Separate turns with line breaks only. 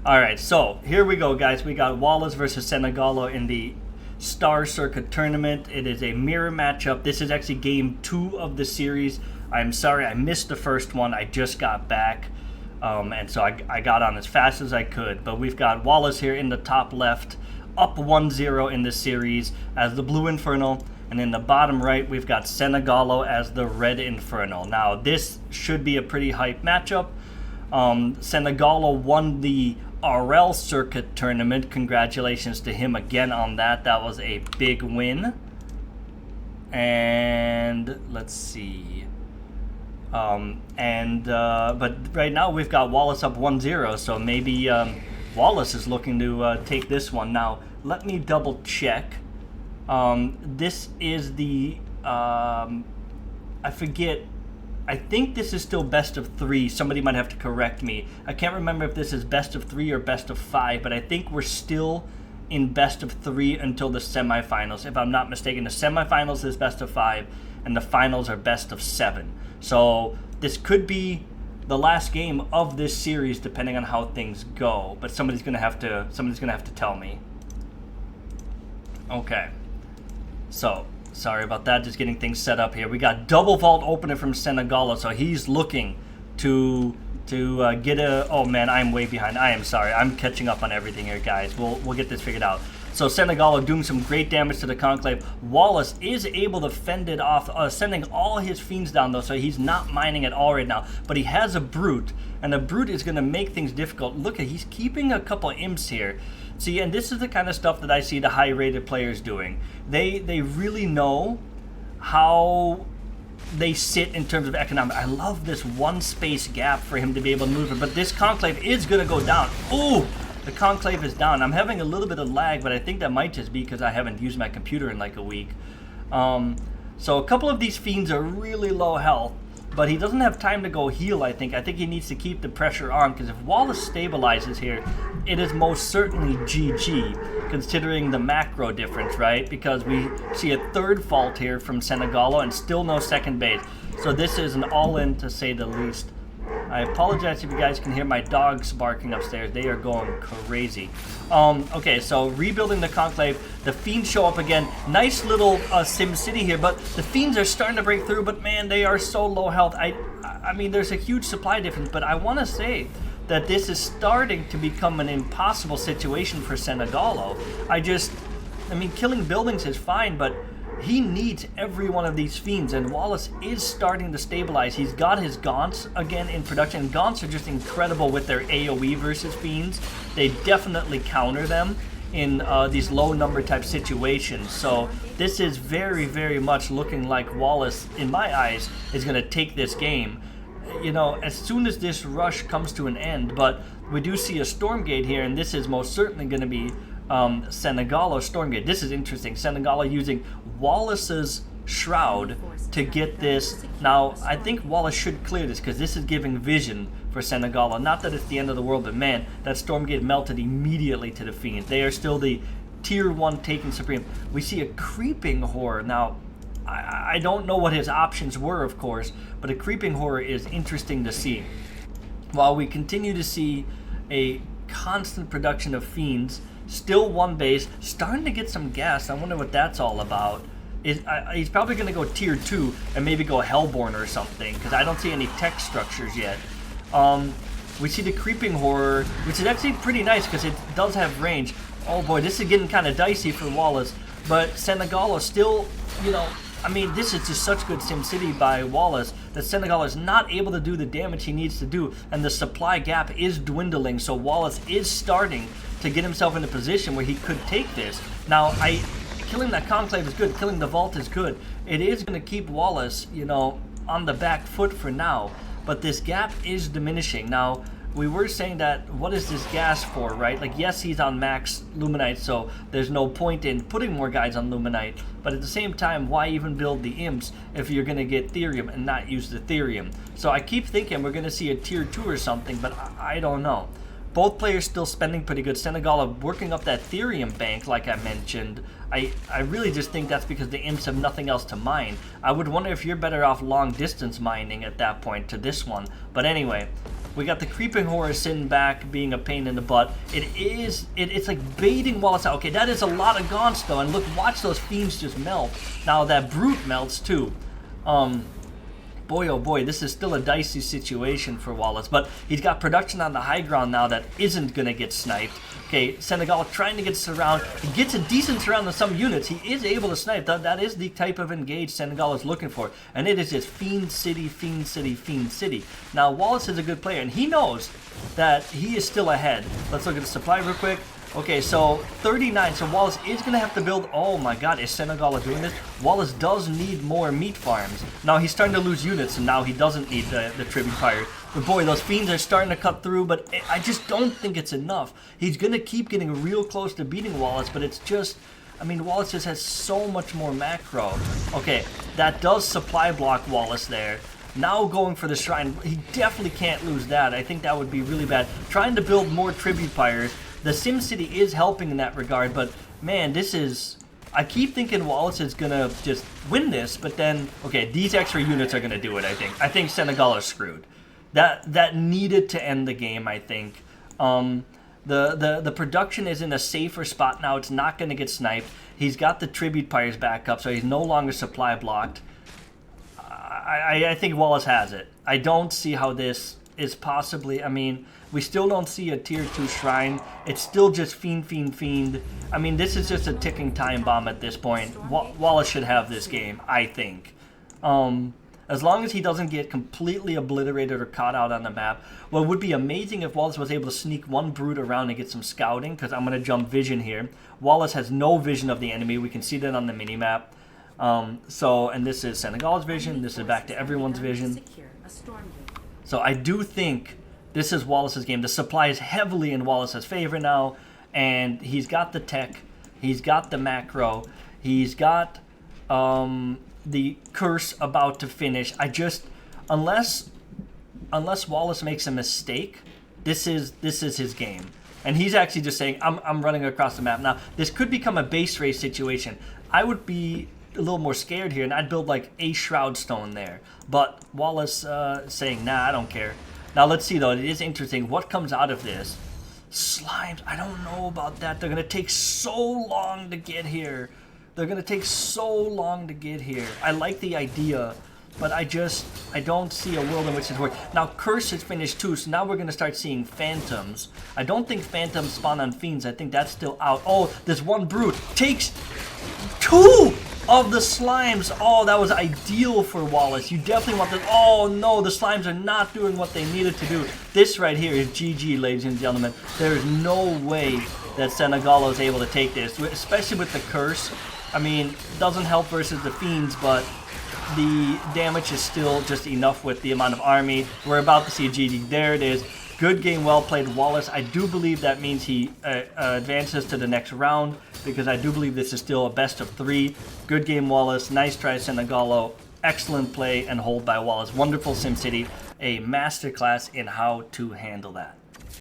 Alright, so here we go, guys. We got Wallace versus Senegalo in the Star Circuit tournament. It is a mirror matchup. This is actually game 2 of the series. I'm sorry I missed the first one. I just got back. And so I got on as fast as I could. But we've got Wallace here in the top left, up 1-0 in the series as the Blue Inferno. And in the bottom right, we've got Senegalo as the Red Inferno. Now, this should be a pretty hype matchup. Senegalo won the RL Circuit tournament. Congratulations to him again on that. That was a big win. And let's see. But right now we've got Wallace up 1-0, so maybe Wallace is looking to take this one. Now, let me double check. This is the, I forget, I think this is still best of 3. Somebody might have to correct me. I can't remember if this is best of 3 or best of 5, but I think we're still in best of 3 until the semifinals. If I'm not mistaken, the semifinals is best of 5, and the finals are best of 7. So this could be the last game of this series, depending on how things go. But somebody's gonna have to tell me. Okay. So, sorry about that, just getting things set up here. We got double vault opener from Senegalo, so he's looking to get a... Oh man, I'm way behind. I am sorry. I'm catching up on everything here, guys. We'll get this figured out. So Senegalo doing some great damage to the Conclave. Wallace is able to fend it off, sending all his fiends down though, so he's not mining at all right now. But he has a Brute, and the Brute is going to make things difficult. Look at, he's keeping a couple imps here. See, and this is the kind of stuff that I see the high-rated players doing. They really know how they sit in terms of economic. I love this one space gap for him to be able to move it, but this Conclave is going to go down. Ooh! The Conclave is down. I'm having a little bit of lag, but I think that might just be because I haven't used my computer in like a week. So a couple of these fiends are really low health, but he doesn't have time to go heal, I think. I think he needs to keep the pressure on, because if Wallace stabilizes here, it is most certainly GG, considering the macro difference, right? Because we see a third fault here from Senegalo and still no second base. So this is an all-in, to say the least. I apologize if you guys can hear my dogs barking upstairs. They are going crazy. Okay, so rebuilding the Conclave. The Fiends show up again. Nice little Sim City here, but the Fiends are starting to break through, but man, they are so low health. I mean, there's a huge supply difference, but I want to say that this is starting to become an impossible situation for Senegalo. I mean, killing buildings is fine, but he needs every one of these fiends, and Wallace is starting to stabilize. He's got his Gaunts again in production. Gaunts are just incredible with their AoE versus fiends. They definitely counter them in these low number type situations. So this is very, very much looking like Wallace, in my eyes, is going to take this game. You know, as soon as this rush comes to an end, but we do see a Stormgate here, and this is most certainly going to be Senegalo Stormgate. This is interesting. Senegalo using Wallace's Shroud to get this. Now, I think Wallace should clear this, because this is giving vision for Senegalo. Not that it's the end of the world, but man, that Stormgate melted immediately to the Fiends. They are still the tier 1 taken supreme. We see a creeping horror. Now, I don't know what his options were, of course, but a creeping horror is interesting to see. While we continue to see a constant production of fiends, still one base, starting to get some gas. I wonder what that's all about. He's probably going to go tier 2 and maybe go Hellborn or something, because I don't see any tech structures yet. We see the creeping horror, which is actually pretty nice because it does have range. Oh boy, this is getting kind of dicey for Wallace, but Senegalo still, you know, I mean, this is just such good SimCity by Wallace that Senegalo is not able to do the damage he needs to do, and the supply gap is dwindling, so Wallace is starting to get himself in a position where he could take this. Now, killing that Conclave is good, killing the Vault is good. It is going to keep Wallace, you know, on the back foot for now, but this gap is diminishing. Now, we were saying that, what is this gas for, right? Like, yes, he's on max Luminite, so there's no point in putting more guys on Luminite, but at the same time, why even build the imps if you're going to get Therium and not use the Therium? So I keep thinking we're going to see a tier 2 or something, but I don't know. Both players still spending pretty good. Senegalo working up that Therium bank, like I mentioned. I really just think that's because the imps have nothing else to mine. I would wonder if you're better off long distance mining at that point to this one. But anyway, We got the creeping horror sitting back, being a pain in the butt. It's like baiting Wallace out. Okay, that is a lot of gaunts though, and look, watch those fiends just melt. Now that brute melts too. Boy, oh boy, this is still a dicey situation for Wallace, but he's got production on the high ground now that isn't going to get sniped. Okay, Senegal trying to get surround. He gets a decent surround on some units. He is able to snipe. That is the type of engage Senegal is looking for, and it is just Fiend City, Fiend City, Fiend City. Now, Wallace is a good player, and he knows that he is still ahead. Let's look at the supply real quick. Okay, so 39. So Wallace is going to have to build... Oh my god, is Senegal doing this? Wallace does need more meat farms. Now he's starting to lose units, and now he doesn't need the tribute fire. But boy, those fiends are starting to cut through, but I just don't think it's enough. He's going to keep getting real close to beating Wallace, but it's just... I mean, Wallace just has so much more macro. Okay, that does supply block Wallace there. Now going for the shrine, he definitely can't lose that. I think that would be really bad. Trying to build more tribute fires. The SimCity is helping in that regard, but man, this is... I keep thinking Wallace is going to just win this, but then... Okay, these extra units are going to do it, I think. I think Senegal is screwed. That needed to end the game, I think. The production is in a safer spot now. It's not going to get sniped. He's got the tribute pyres back up, so he's no longer supply blocked. I think Wallace has it. I don't see how this is possibly... I mean... We still don't see a tier 2 shrine. It's still just fiend, fiend, fiend. I mean, this is just a ticking time bomb at this point. Wallace should have this game, I think. As long as he doesn't get completely obliterated or caught out on the map. What would be amazing if Wallace was able to sneak one brute around and get some scouting, because I'm going to jump vision here. Wallace has no vision of the enemy. We can see that on the minimap. And this is Senegal's vision. This is back to everyone's vision. So I do think... This is Wallace's game. The supply is heavily in Wallace's favor now, and he's got the tech, he's got the macro, he's got the curse about to finish. Unless Wallace makes a mistake, this is his game. And he's actually just saying, I'm running across the map. Now, this could become a base race situation. I would be a little more scared here, and I'd build like a Shroud Stone there. But Wallace saying, nah, I don't care. Now, let's see, though. It is interesting. What comes out of this? Slimes. I don't know about that. They're going to take so long to get here. They're going to take so long to get here. I like the idea, but I don't see a world in which it's works. Now, Curse is finished, too, so now we're going to start seeing Phantoms. I don't think Phantoms spawn on Fiends. I think that's still out. Oh, this one brute takes 2 of the slimes. Oh, that was ideal for Wallace. You definitely want this. Oh no, the slimes are not doing what they needed to do. This right here is GG, ladies and gentlemen. There is no way that Senegal is able to take this, especially with the curse. I mean, it doesn't help versus the fiends, but the damage is still just enough with the amount of army. We're about to see a GG. There it is. Good game, well played, Wallace. I do believe that means he advances to the next round, because I do believe this is still a best of 3. Good game, Wallace. Nice try, Senegalo. Excellent play and hold by Wallace. Wonderful SimCity. A masterclass in how to handle that.